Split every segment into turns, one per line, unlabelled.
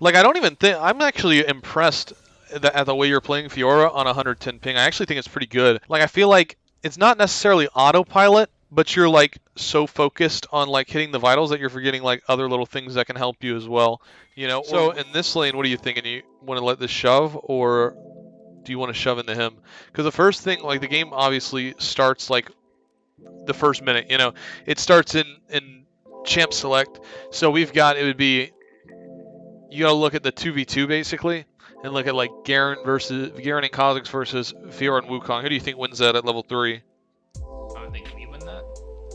Like, I don't even think... I'm actually impressed at the way you're playing Fiora on 110 ping. I actually think it's pretty good. Like, I feel like it's not necessarily autopilot, but you're, like, so focused on, like, hitting the vitals that you're forgetting, like, other little things that can help you as well. You know? So, in this lane, what are you thinking? You want to let this shove, or do you want to shove into him? Because the first thing, like, the game obviously starts, like, the first minute, you know? It starts in champ select, so we've got... It would be... You gotta look at the 2v2 basically, and look at like Garen and Kha'Zix versus Fiora and Wukong. Who do you think wins that at level 3?
I think we win that.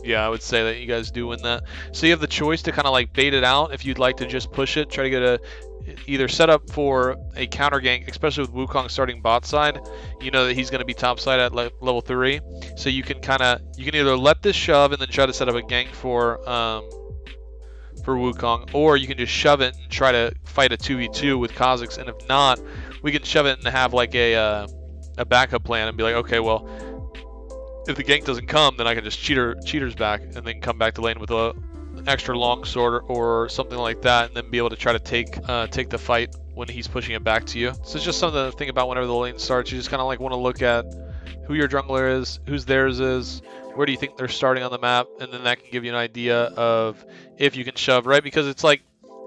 Yeah, I would say that you guys do win that. So you have the choice to kind of like bait it out if you'd like to just push it, try to get a either set up for a counter gank, especially with Wukong starting bot side. You know that he's going to be top side at level 3, so you can either let this shove and then try to set up a gank for Wukong, or you can just shove it and try to fight a 2v2 with Kha'Zix, and if not, we can shove it and have like a backup plan and be like, okay, well, if the gank doesn't come, then I can just cheaters back and then come back to lane with a extra long sword or something like that, and then be able to try to take the fight when he's pushing it back to you. So it's just something to think about whenever the lane starts. You just kind of like want to look at who your jungler is, whose theirs is, where do you think they're starting on the map, and then that can give you an idea of if you can shove, right? Because it's like,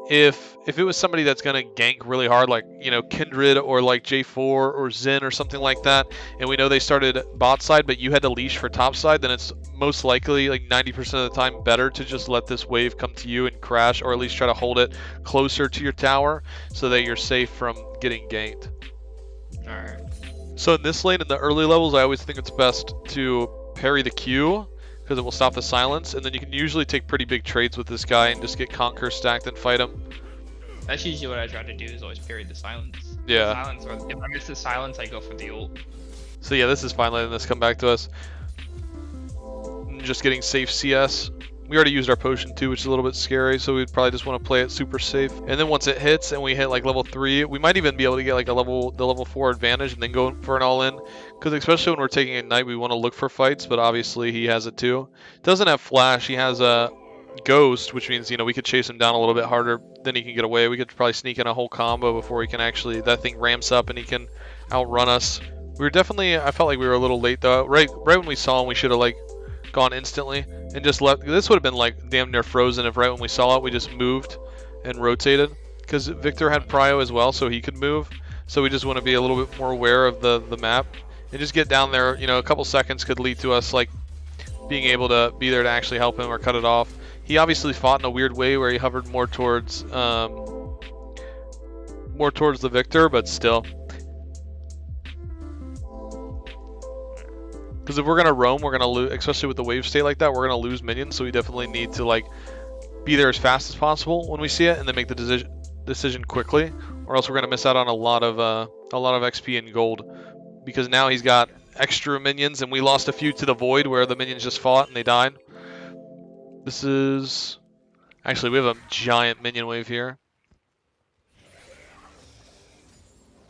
if it was somebody that's going to gank really hard, like, you know, Kindred or like J4 or Zen or something like that, and we know they started bot side, but you had to leash for top side, then it's most likely, like 90% of the time, better to just let this wave come to you and crash, or at least try to hold it closer to your tower so that you're safe from getting ganked.
Alright.
So in this lane, in the early levels, I always think it's best to parry the Q, because it will stop the silence, and then you can usually take pretty big trades with this guy and just get Conquer stacked and fight him.
That's usually what I try to do, is always parry the silence.
Yeah.
Silence, or if I miss the silence, I go for the ult.
So yeah, this is fine letting this come back to us. Just getting safe CS. We already used our potion too, which is a little bit scary, so we'd probably just want to play it super safe. And then once it hits and we hit like level 3, we might even be able to get like the level 4 advantage and then go for an all-in. Because especially when we're taking Ignite, we want to look for fights, but obviously he has it too. Doesn't have Flash, he has a Ghost, which means, you know, we could chase him down a little bit harder than he can get away. We could probably sneak in a whole combo before he can actually, that thing ramps up and he can outrun us. We were definitely, I felt like we were a little late though. Right when we saw him, we should have like gone instantly and just left. This would have been like damn near frozen if right when we saw it we just moved and rotated, because Victor had prio as well, so he could move. So we just want to be a little bit more aware of the map and just get down there. You know, a couple seconds could lead to us like being able to be there to actually help him or cut it off. He obviously fought in a weird way where he hovered more towards the Victor, but still. Because if we're gonna roam, we're gonna lose, especially with the wave state like that. We're gonna lose minions, so we definitely need to like be there as fast as possible when we see it, and then make the decision quickly, or else we're gonna miss out on a lot of XP and gold. Because now he's got extra minions, and we lost a few to the void where the minions just fought and they died. This is actually, we have a giant minion wave here.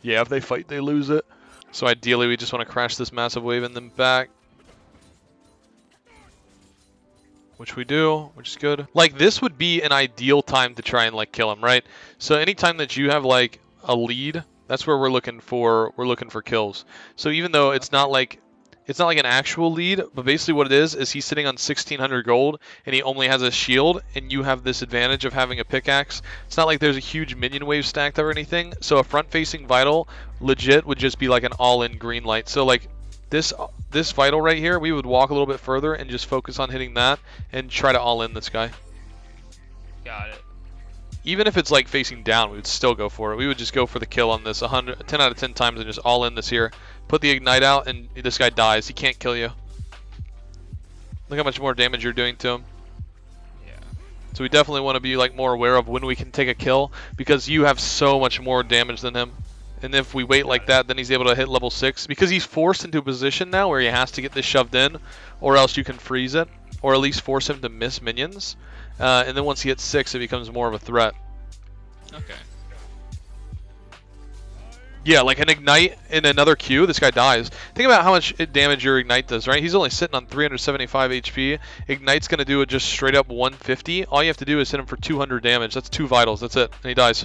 Yeah, if they fight, they lose it. So ideally, we just want to crash this massive wave and then back. Which we do, which is good. Like, this would be an ideal time to try and, like, kill him, right? So anytime that you have, like, a lead, that's where we're looking for kills. So even though it's not like an actual lead, but basically what it is he's sitting on 1,600 gold, and he only has a shield, and you have this advantage of having a pickaxe. It's not like there's a huge minion wave stacked or anything, so a front-facing Vital legit would just be like an all-in green light. So like this Vital right here, we would walk a little bit further and just focus on hitting that, and try to all-in this guy.
Got it.
Even if it's like facing down, we would still go for it. We would just go for the kill on this 10 out of 10 times and just all in this here. Put the Ignite out and this guy dies. He can't kill you. Look how much more damage you're doing to him.
Yeah.
So we definitely want to be like more aware of when we can take a kill, because you have so much more damage than him. And if we wait like that, then he's able to hit level 6, because he's forced into a position now where he has to get this shoved in, or else you can freeze it, or at least force him to miss minions. And then once he hits 6, it becomes more of a threat.
Okay.
Yeah, like an Ignite in another Q, this guy dies. Think about how much damage your Ignite does, right? He's only sitting on 375 HP. Ignite's going to do it just straight up 150. All you have to do is hit him for 200 damage. That's 2 vitals. That's it. And he dies.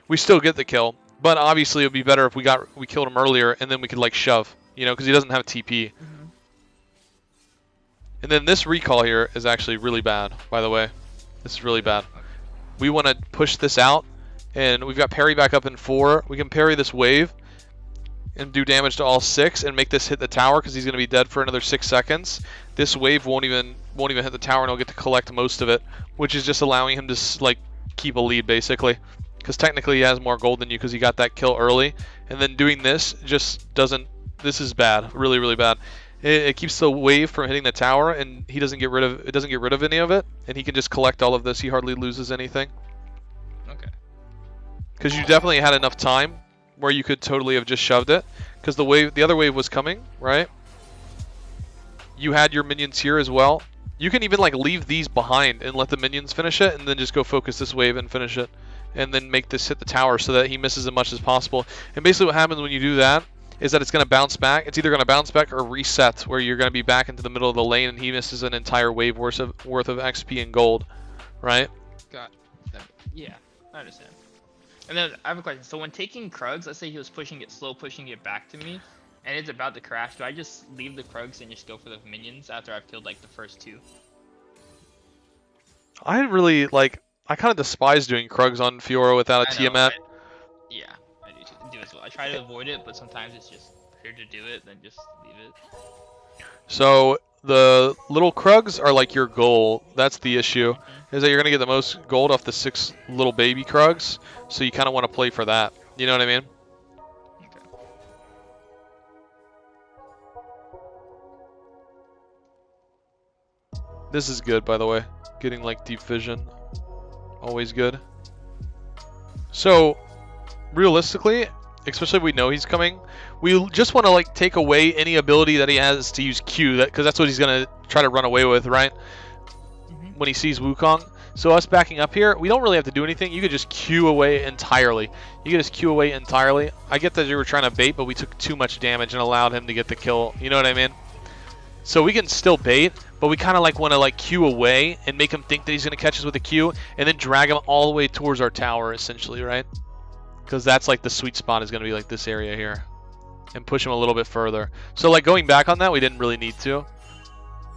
we still get the kill. But obviously it would be better if we killed him earlier and then we could like shove, you know, because he doesn't have TP.
Mm-hmm.
And then this recall here is actually really bad, by the way. This is really bad. We want to push this out, and we've got parry back up in 4. We can parry this wave and do damage to all 6 and make this hit the tower because he's going to be dead for another 6 seconds. This wave won't even hit the tower, and he'll get to collect most of it, which is just allowing him to like keep a lead basically. Because technically he has more gold than you because he got that kill early. And then doing this just doesn't... This is bad. Really, really bad. It keeps the wave from hitting the tower, and he doesn't get rid of any of it, and he can just collect all of this. He hardly loses anything.
Okay.
Because you definitely had enough time where you could totally have just shoved it. Because the other wave was coming, right? You had your minions here as well. You can even like leave these behind and let the minions finish it, and then just go focus this wave and finish it. And then make this hit the tower so that he misses as much as possible. And basically what happens when you do that is that it's going to bounce back. It's either going to bounce back or reset, where you're going to be back into the middle of the lane and he misses an entire wave worth of XP and gold, right?
Got that. Yeah, I understand. And then I have a question. So when taking Krugs, let's say he was slow pushing it back to me, and it's about to crash, do I just leave the Krugs and just go for the minions after I've killed like the first 2?
I didn't really like... I kind of despise doing Krugs on Fiora without a Tiamat.
Yeah, I do as well. I try to avoid it, but sometimes it's just better to do it than just leave it.
So the little Krugs are like your goal. That's the issue, is that you're going to get the most gold off the 6 little baby Krugs, so you kind of want to play for that. You know what I mean?
Okay.
This is good, by the way. Getting like deep vision. Always good. So, realistically, especially if we know he's coming, we just want to like take away any ability that he has to use Q, because that's what he's gonna try to run away with, right? When he sees Wukong. So us backing up here, we don't really have to do anything. You could just Q away entirely. You could just Q away entirely. I get that you were trying to bait, but we took too much damage and allowed him to get the kill. You know what I mean? So we can still bait, but we kind of like want to like Q away and make him think that he's going to catch us with a Q, and then drag him all the way towards our tower, essentially, right? Because that's like the sweet spot is going to be like this area here, and push him a little bit further. So like going back on that, we didn't really need to,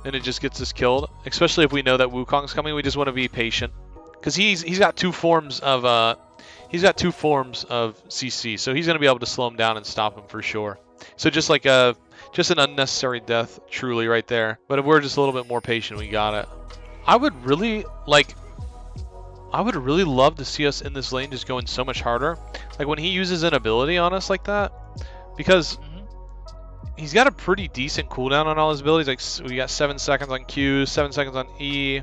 and it just gets us killed. Especially if we know that Wukong's coming, we just want to be patient, because he's got 2 forms of CC, so he's going to be able to slow him down and stop him for sure. So just like just an unnecessary death, truly, right there. But if we're just a little bit more patient, we got it. I would really love to see us in this lane just going so much harder. Like when he uses an ability on us like that, because he's got a pretty decent cooldown on all his abilities. Like we got 7 seconds on Q, 7 seconds on E.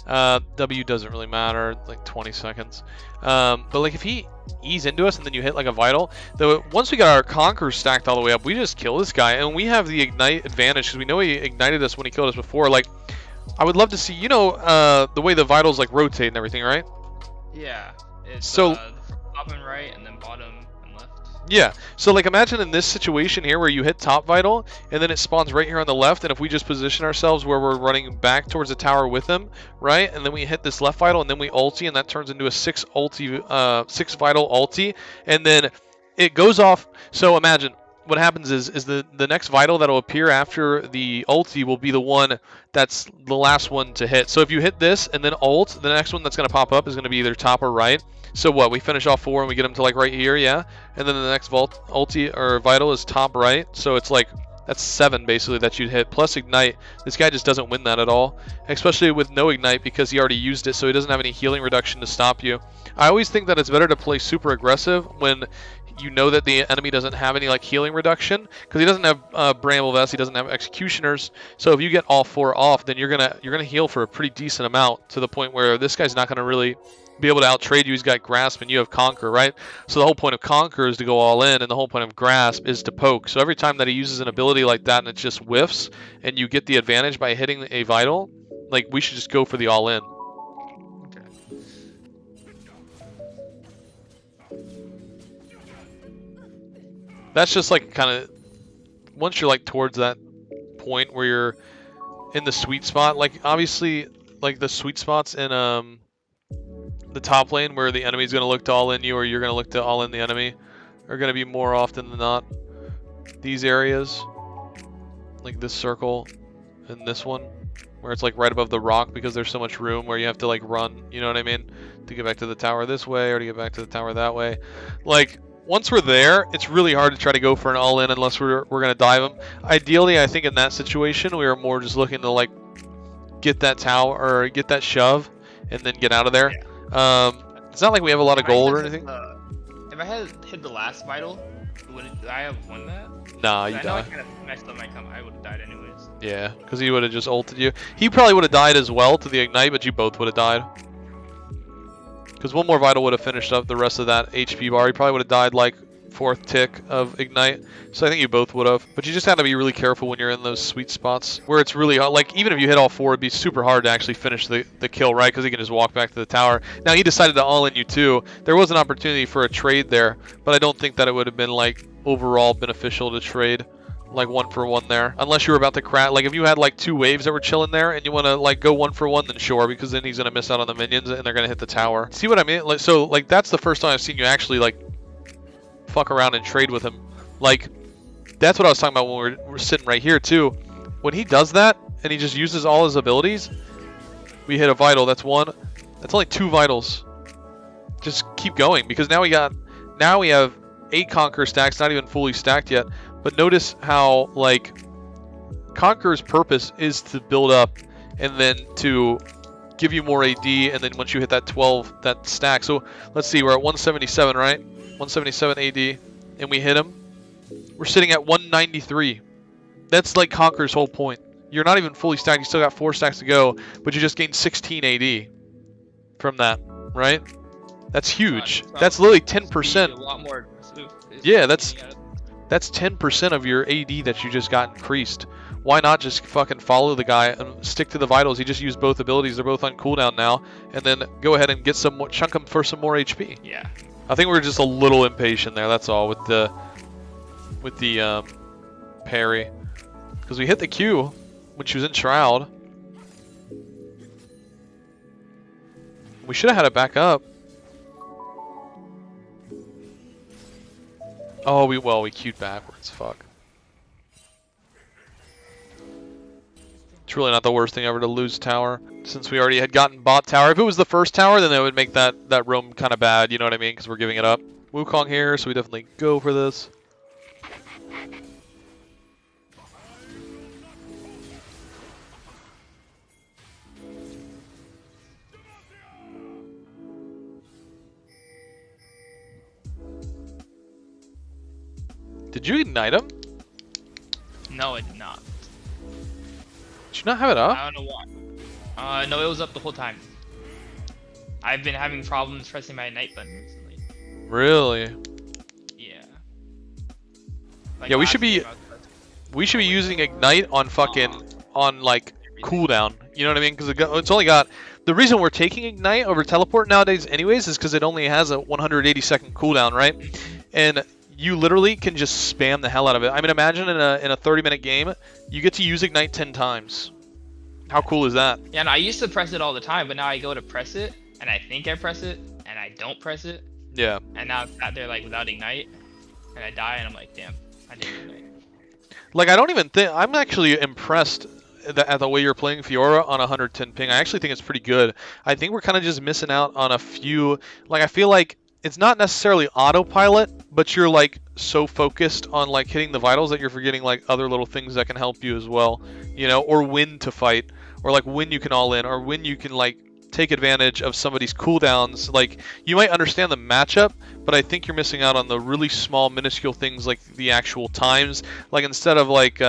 W doesn't really matter, like 20 seconds. But like if he E's into us and then you hit like a vital, though once we got our Conqueror stacked all the way up, we just kill this guy, and we have the ignite advantage because we know he ignited us when he killed us before. Like I would love to see, you know, the way the vitals like rotate and everything, right?
Yeah, it's
so
top and right and then bottom and left.
Yeah, so like imagine in this situation here where you hit top vital and then it spawns right here on the left, and if we just position ourselves where we're running back towards the tower with him, right, and then we hit this left vital and then we ulti, and that turns into a 6 vital ulti, and then it goes off. So imagine what happens is the next vital that'll appear after the ulti will be the one that's the last one to hit. So if you hit this and then ult, the next one that's going to pop up is going to be either top or right. So what, we finish off 4 and we get him to like right here, yeah? And then the next ulti or vital is top right. So it's like, that's 7 basically that you'd hit, plus ignite. This guy just doesn't win that at all, especially with no ignite because he already used it, so he doesn't have any healing reduction to stop you. I always think that it's better to play super aggressive when you know that the enemy doesn't have any like healing reduction, because he doesn't have Bramble Vest, he doesn't have Executioners. So if you get all 4 off, then you're gonna heal for a pretty decent amount, to the point where this guy's not gonna really be able to outtrade you. He's got Grasp and you have Conquer, right? So the whole point of Conquer is to go all in, and the whole point of Grasp is to poke. So every time that he uses an ability like that and it just whiffs and you get the advantage by hitting a vital, like we should just go for the all in. That's just like kind of, once you're like towards that point where you're in the sweet spot, like obviously like the sweet spots in the top lane where the enemy's going to look to all in you or you're going to look to all in the enemy are going to be more often than not these areas, like this circle and this one, where it's like right above the rock because there's so much room where you have to like run, you know what I mean, to get back to the tower this way or to get back to the tower that way. Like once we're there, it's really hard to try to go for an all-in unless we're gonna dive them. Ideally, I think in that situation we are more just looking to like get that tower or get that shove and then get out of there. It's not like we have a lot of gold or anything.
If I had hit the last vital, would I have won that?
Nah, you
I know
die.
I kind of messed up my come. I would have died anyways.
Yeah, because he would have just ulted you. He probably would have died as well to the ignite, but you both would have died. Because one more vital would have finished up the rest of that HP bar. He probably would have died like 4th tick of ignite. So I think you both would have. But you just have to be really careful when you're in those sweet spots where it's really hard. Like even if you hit all 4, it'd be super hard to actually finish the kill, right? Because he can just walk back to the tower. Now he decided to all in you too. There was an opportunity for a trade there, but I don't think that it would have been like overall beneficial to trade like 1 for 1 there, unless you were about to crash. Like if you had like 2 waves that were chilling there and you want to like go 1 for 1, then sure, because then he's gonna miss out on the minions and they're gonna hit the tower. See what I mean? Like so, like that's the first time I've seen you actually like fuck around and trade with him. Like that's what I was talking about when we're sitting right here too. When he does that and he just uses all his abilities, we hit a vital. That's 1. That's only 2 vitals. Just keep going because now we have 8 Conqueror stacks, not even fully stacked yet. But notice how, like, Conqueror's purpose is to build up and then to give you more AD, and then once you hit that 12, that stack. So, let's see, we're at 177, right? 177 AD, and we hit him. We're sitting at 193. That's, like, Conqueror's whole point. You're not even fully stacked. You still got 4 stacks to go, but you just gained 16 AD from that, right? That's huge. That's literally 10%.
A lot more aggressive.
Yeah, that's 10% of your AD that you just got increased. Why not just fucking follow the guy and stick to the vitals? He just used both abilities. They're both on cooldown now. And then go ahead and get some more, chunk him for some more HP.
Yeah.
I think we're just a little impatient there. That's all with the parry. Because we hit the Q when she was in Shroud. We should have had it back up. Oh, we queued backwards. Fuck. It's really not the worst thing ever to lose tower, since we already had gotten bot tower. If it was the first tower, then it would make that roam kind of bad, you know what I mean? Because we're giving it up. Wukong here, so we definitely go for this. Did you ignite him?
No, I did not.
Did you not have it up?
I don't know why. No, it was up the whole time. I've been having problems pressing my ignite button recently.
Really?
Yeah. Like
Yeah, we should be using ignite on fucking on like cooldown. You know what I mean? Because it's only got the reason we're taking ignite over teleport nowadays, anyways, is because it only has a 180-second cooldown, right? And you literally can just spam the hell out of it. I mean, imagine in a 30-minute game, you get to use ignite 10 times. How cool is that?
Yeah, no, I used to press it all the time, but now I go to press it, and I think I press it, and I don't press it.
Yeah.
And now I'm out there like without ignite, and I die, and I'm like, damn, I didn't ignite.
Like, I don't even think I'm actually impressed at the way you're playing Fiora on 110 ping. I actually think it's pretty good. I think we're kind of just missing out on a few. Like, I feel like it's not necessarily autopilot, but you're like so focused on like hitting the vitals that you're forgetting like other little things that can help you as well, you know, or when to fight, or like when you can all in, or when you can like take advantage of somebody's cooldowns. Like, you might understand the matchup, but I think you're missing out on the really small minuscule things like the actual times. Like, instead of like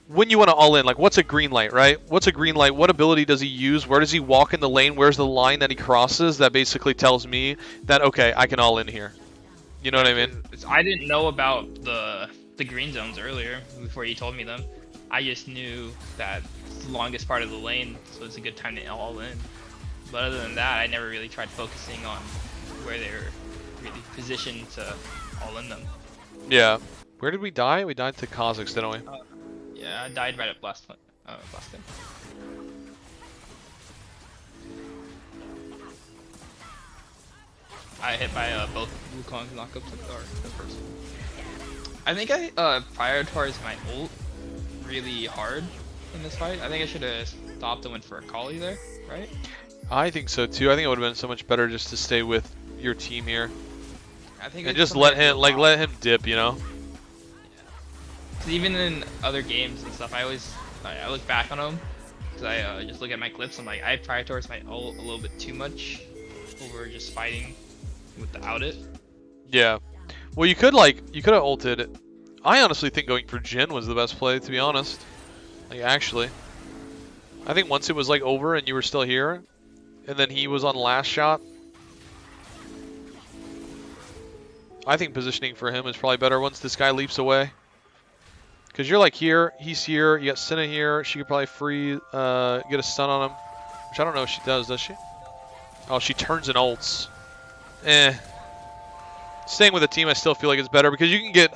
when you want to all in, like, what's a green light, right? What's a green light? What ability does he use? Where does he walk in the lane? Where's the line that he crosses that basically tells me that, okay, I can all in here? You know what I mean?
I didn't know about the green zones earlier before you told me them. I just knew that it's the longest part of the lane, so it's a good time to all in. But other than that, I never really tried focusing on where they're really positioned to all in them.
Yeah. Where did we die? We died to Kha'Zix, didn't we?
Yeah, I died right at Blast. I hit by both Wukong's knockups or the first one. I think I prioritized my ult really hard in this fight. I think I should have stopped and went for a Kali there, right?
I think so too. I think it would have been so much better just to stay with your team here.
I think
and just let him dip, you know.
Cause even in other games and stuff, I look back on them because I just look at my clips. I'm like, I prioritize my ult a little bit too much over just fighting without it.
Yeah. Well, you could have ulted. I honestly think going for Jhin was the best play, to be honest. Like, actually, I think once it was like over and you were still here, and then he was on last shot, I think positioning for him is probably better once this guy leaps away. Because you're like here, he's here, you got Senna here, she could probably get a stun on him. Which I don't know if she does she? Oh, she turns and ults. Staying with a team, I still feel like it's better because you can get,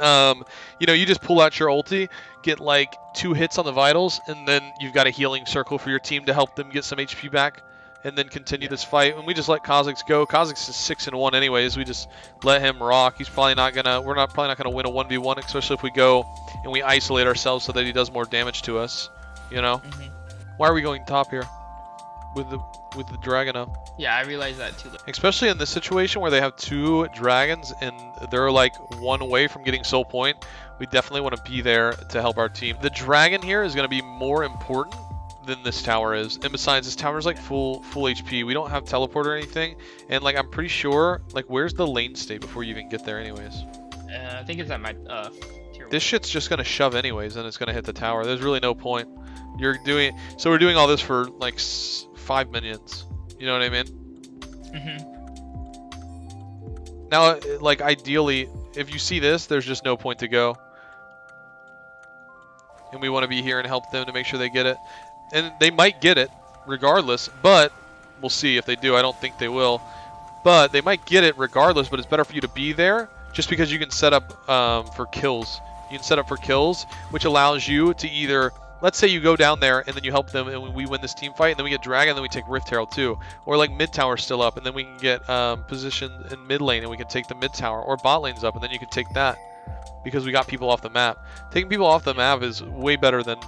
you know, you just pull out your ulti, get like 2 hits on the vitals, and then you've got a healing circle for your team to help them get some HP back, and then continue this fight. And we just let Kha'Zix go. Kha'Zix is 6-1 anyways. We just let him rock. He's probably not gonna. We're probably not gonna win a 1v1, especially if we go and we isolate ourselves so that he does more damage to us. You know. Why are we going top here with the dragon up?
Yeah, I realized that too.
Especially in this situation where they have 2 dragons and they're like 1 away from getting soul point. We definitely want to be there to help our team. The dragon here is going to be more important than this tower is. And besides, this tower is like full HP. We don't have teleport or anything. And like, I'm pretty sure, like, where's the lane state before you even get there anyways?
I think it's at my tier 1.
This shit's just going to shove anyways and it's going to hit the tower. There's really no point. So we're doing all this for like 5 minions. You know what I mean? Now, like, ideally, if you see this, there's just no point to go. And we want to be here and help them to make sure they get it. And they might get it, regardless, but we'll see if they do. I don't think they will. But they might get it regardless, but it's better for you to be there, just because you can set up for kills. You can set up for kills, which allows you to either... Let's say you go down there and then you help them and we win this team fight and then we get Dragon and then we take Rift Herald too. Or like mid tower still up and then we can get positioned in mid lane and we can take the mid tower. Or bot lane's up and then you can take that because we got people off the map. Taking people off the map is way better than,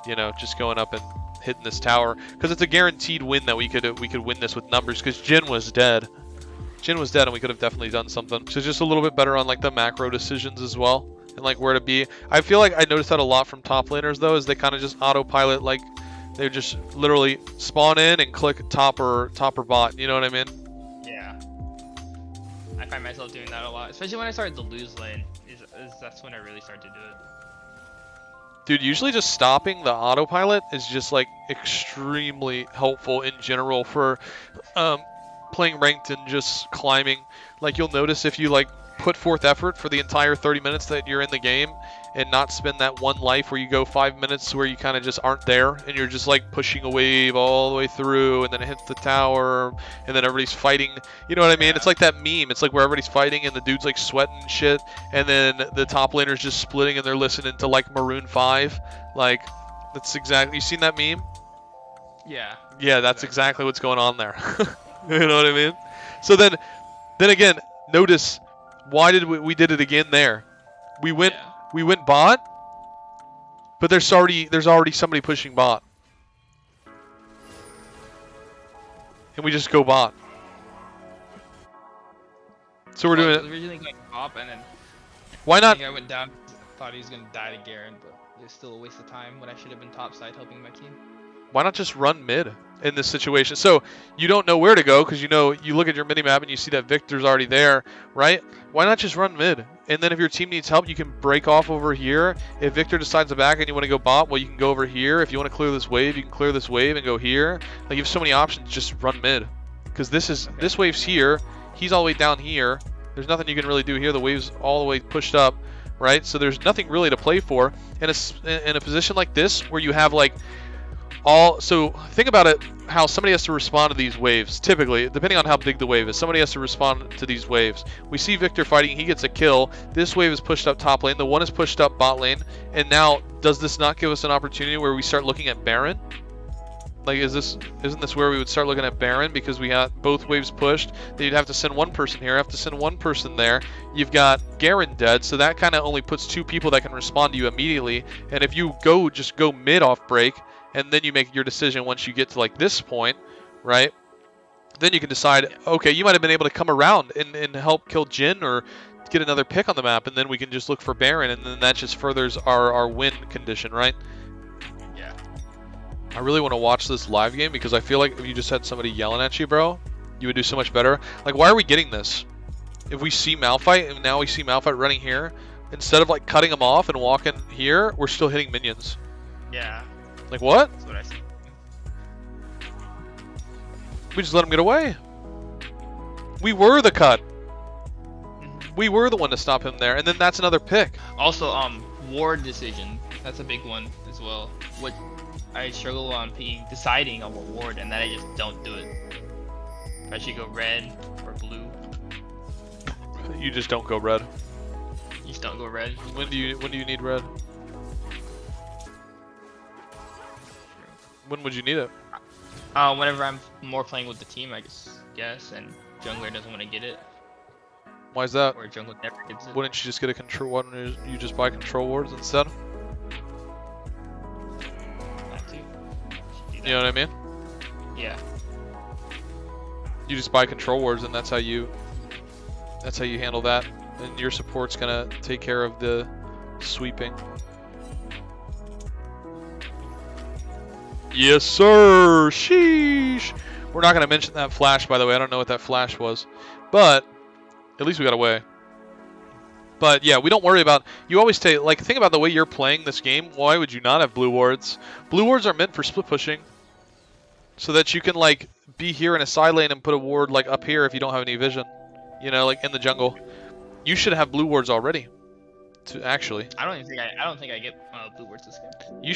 you know, just going up and hitting this tower. Because it's a guaranteed win that we could win this with numbers because Jhin was dead. Jhin was dead and we could have definitely done something. So just a little bit better on like the macro decisions as well. And like where to be. I feel like I noticed that a lot from top laners though, is they kind of just autopilot, like they just literally spawn in and click top or bot. You know what I mean?
Yeah. I find myself doing that a lot, especially when I started to lose lane. That's when I really started to do it.
Dude, usually just stopping the autopilot is just like extremely helpful in general for playing ranked and just climbing. Like you'll notice if you like put forth effort for the entire 30 minutes that you're in the game and not spend that one life where you go 5 minutes where you kind of just aren't there and you're just like pushing a wave all the way through and then it hits the tower and then everybody's fighting. You know what I mean? It's like that meme. It's like where everybody's fighting and the dude's like sweating and shit and then the top laner's just splitting and they're listening to like Maroon 5. Like, that's exactly... You seen that meme?
Yeah.
Yeah, that's exactly what's going on there. You know what I mean? So then again, notice... Why did we did it again there? We went bot, but there's already somebody pushing bot, and we just go bot. So we're doing it.
Originally going top, and then
why not?
I went down, thought he was gonna die to Garen, but it was still a waste of time when I should have been top side helping my team.
Why not just run mid in this situation? So you don't know where to go because you know you look at your minimap and you see that Victor's already there, right? Why not just run mid? And then if your team needs help, you can break off over here. If Victor decides to back and you want to go bot, well, you can go over here. If you want to clear this wave, you can clear this wave and go here. Like you have so many options. Just run mid because this wave's here. He's all the way down here. There's nothing you can really do here. The wave's all the way pushed up, right? So there's nothing really to play for. And in a position like this where you have like so think about it, how somebody has to respond to these waves. Typically, depending on how big the wave is, somebody has to respond to these waves. We see Victor fighting, he gets a kill. This wave is pushed up top lane, the one is pushed up bot lane. And now, does this not give us an opportunity where we start looking at Baron? Like, isn't this where we would start looking at Baron because we got both waves pushed? Then you'd have to send one person here, have to send one person there. You've got Garen dead, so that kind of only puts 2 people that can respond to you immediately. And if you just go mid off break, and then you make your decision once you get to like this point, right? Then you can decide, okay, you might have been able to come around and help kill Jhin or get another pick on the map, and then we can just look for Baron, and then that just furthers our win condition, right? I really want to watch this live game because I feel like if you just had somebody yelling at you, bro, you would do so much better. Like, why are we getting this? If we see Malphite and now we see Malphite running here, instead of like cutting him off and walking here, we're still hitting minions.
Yeah.
Like, what?
That's what I see.
We just let him get away. We were the cut. We were the one to stop him there, and then that's another pick.
Also, ward decision. That's a big one as well. What I struggle on deciding on what ward, and then I just don't do it. If I should go red or blue.
You just don't go red.
You just don't go red.
When do you need red? When would you need it?
Whenever I'm more playing with the team, I guess, and jungler doesn't want to get it.
Why is that?
Or jungler never gets it.
Wouldn't you just get a control? Why don't you just buy control wards instead? You know what I mean?
Yeah.
You just buy control wards, and that's how you handle that. And your support's gonna take care of the sweeping. Yes, sir. Sheesh. We're not gonna mention that flash, by the way. I don't know what that flash was, but at least we got away. But yeah, we don't worry about. You always think about the way you're playing this game. Why would you not have blue wards? Blue wards are meant for split pushing, so that you can like be here in a side lane and put a ward like up here if you don't have any vision. You know, like in the jungle. You should have blue wards already. Actually.
I don't think I get blue wards this game.
You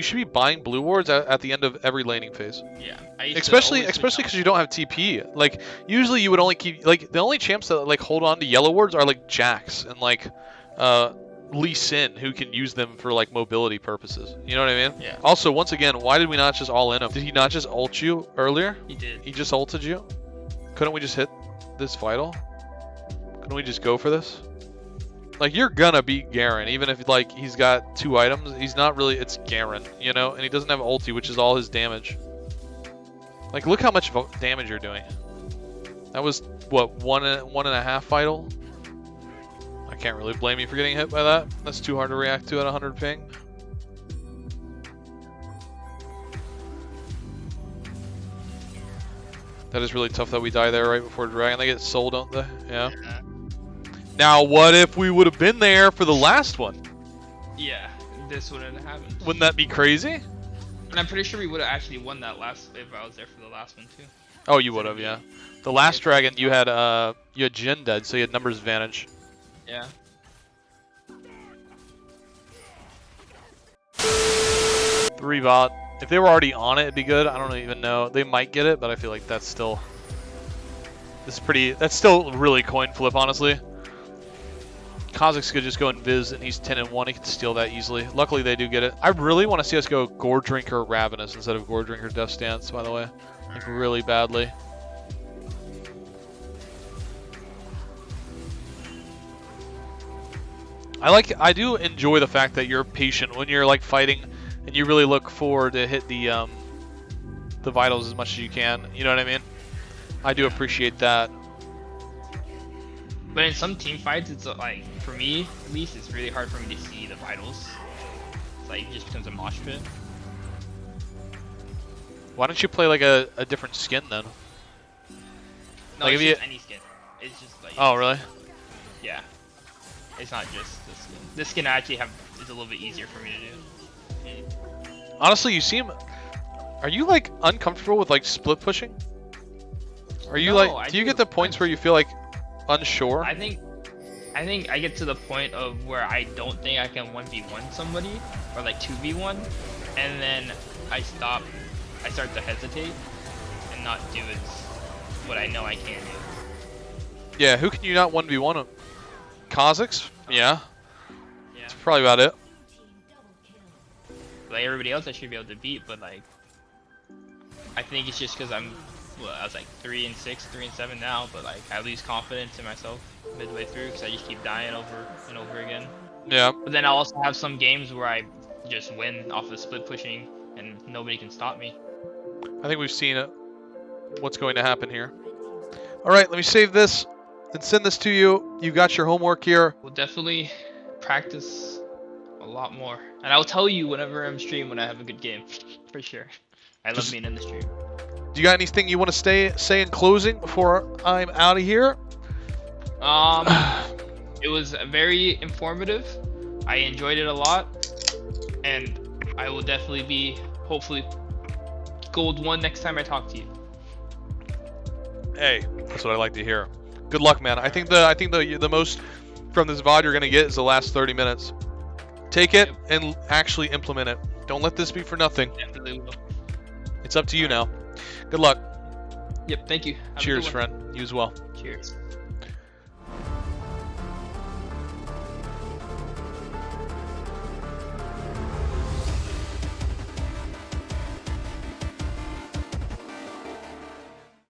should be buying blue wards at the end of every laning phase.
Yeah.
Especially because you don't have TP. Like usually you would only keep the only champs that like hold on to yellow wards are like Jax and like Lee Sin, who can use them for like mobility purposes. You know what I mean?
Yeah.
Also, once again, why did we not just all in him? Did he not just ult you earlier?
He did.
He just ulted you? Couldn't we just hit this vital? Couldn't we just go for this? Like, you're gonna beat Garen, even if like he's got 2 items. He's not really. It's Garen, you know, and he doesn't have ulti, which is all his damage. Like, look how much damage you're doing. That was what, one and a half vital. I can't really blame you for getting hit by that. That's too hard to react to at 100 ping. That is really tough that we die there right before Dragon. They get soul, don't they? Yeah. Now, what if we would have been there for the last one?
Yeah, this wouldn't have happened.
Wouldn't that be crazy?
And I'm pretty sure we would have actually won that last if I was there for the last one too.
Oh, you would have, yeah. The last dragon, you had Jhin dead, so you had numbers advantage.
Yeah.
Three bot. If they were already on it, it'd be good. I don't even know. They might get it, but I feel like that's still. That's still really coin flip, honestly. Kha'Zix could just go in Viz, and he's 10-1. He could steal that easily. Luckily, they do get it. I really want to see us go Gore Drinker Ravenous instead of Gore Drinker Death Stance, by the way. Like, really badly. I do enjoy the fact that you're patient when you're like fighting, and you really look forward to hit the vitals as much as you can. You know what I mean? I do appreciate that.
But in some team fights, it's like, for me at least, it's really hard for me to see the vitals. It's like, it just becomes a mosh pit.
Why don't you play like a different skin then?
No,
like
it's just any skin. It's just like.
Oh, really?
Yeah. It's not just this skin. This skin I actually is a little bit easier for me to do.
Honestly, you seem. Are you like uncomfortable with like split pushing? Are you do you get the points where you feel like unsure?
I think I get to the point of where I don't think I can 1v1 somebody or like 2v1, and then I start to hesitate and not do what I know I can do.
Yeah, who can you not 1v1 him? Kha'Zix? Yeah.
Yeah.
That's probably about it.
Like everybody else I should be able to beat, but like I think it's just because I was like 3-6, 3-7 now, but like I lose confidence in myself midway through because I just keep dying over and over again.
Yeah.
But then I'll also have some games where I just win off of split pushing and nobody can stop me.
I think we've seen it. What's going to happen here? All right, let me save this and send this to you. You got your homework here.
We'll definitely practice a lot more, and I'll tell you whenever I'm stream when I have a good game, for sure. I love being in the stream.
Do you got anything you want to say in closing before I'm out of here?
It was very informative. I enjoyed it a lot, and I will definitely be hopefully gold 1 next time I talk to you.
Hey, that's what I like to hear. Good luck, man. I think the most from this VOD you're gonna get is the last 30 minutes. Take it and actually implement it. Don't let this be for nothing.
Definitely will.
It's up to you now. Good luck.
Yep, thank you. Have a
Cheers,
good one.
friend. You as well.
Cheers.